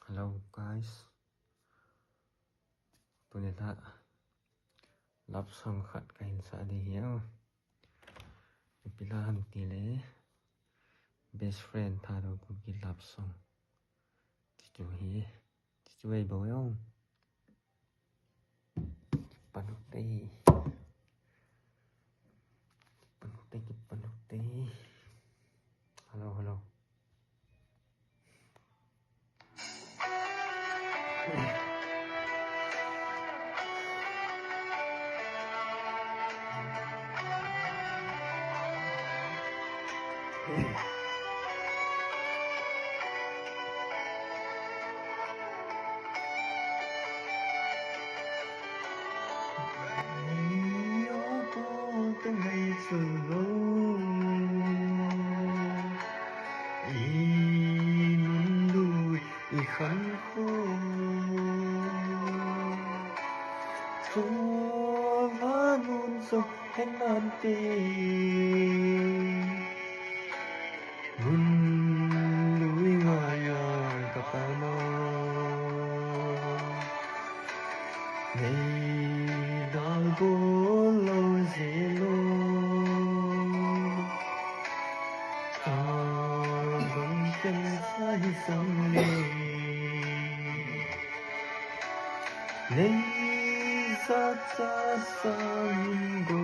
Hello guys, tôi đã lắp xong khẩn cảnh xã đi hiểu pila tỷ lệ best friend tha đâu cũng kịp lắp xong chú hi chú ấy bảo không panuti hello khăn khô cho lá non sông hẹn nan tì mun núi ngài cặp ta nó ngày đào bố lâu dễ lô bằng chân sai sông lên lấy ra sang go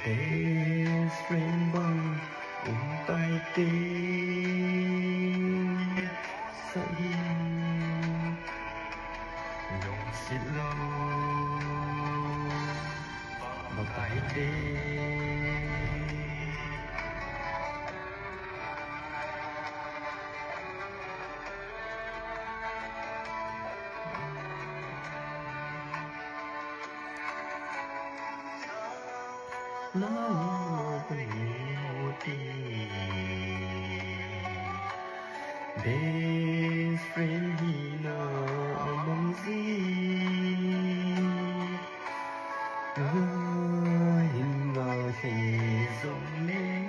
best friend bằng tay tê say lòng xin lâu bằng tay tê best friend hi na mong gì hình ngờ thì giống lên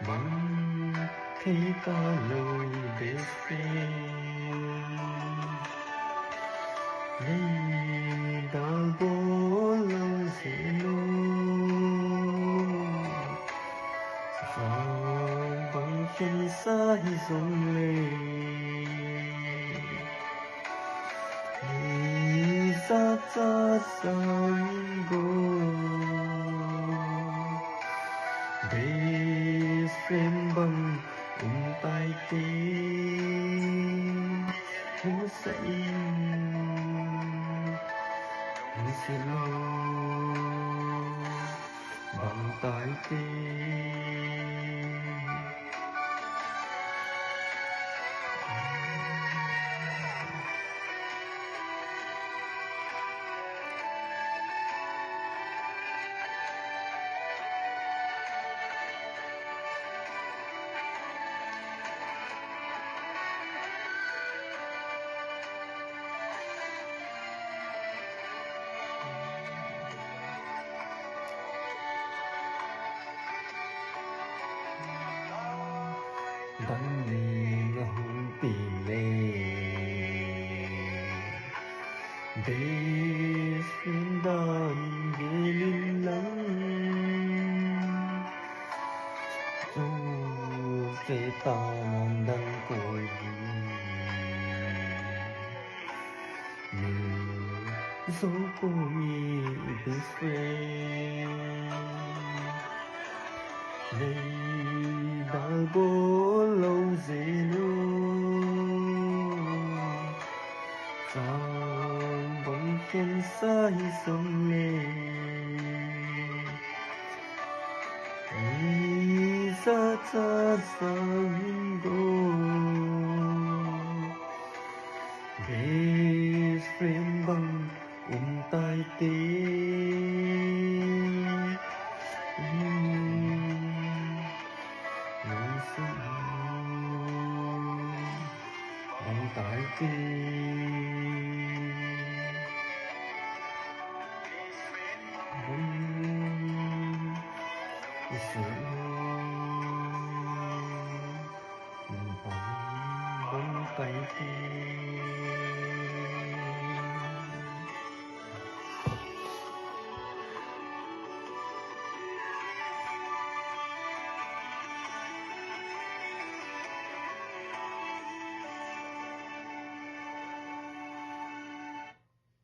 bằng thấy ta lời best friend lấy đào bố lâu dễ lô bằng chân xa rung lên đi ra sang go best friend bằng tay tê hú say xin lâu bằng tay tê đắng đi hùng tỷ lệ best friend đàn ghê linh lắng dù kể ta non đắng cội đi mình dấu cô mi best friend đây đào bố lâu dễ lô dòng bóng khen xa sông lên đi ra sang go best friend bằng tay tê bằng tay tê vẫn Thank you.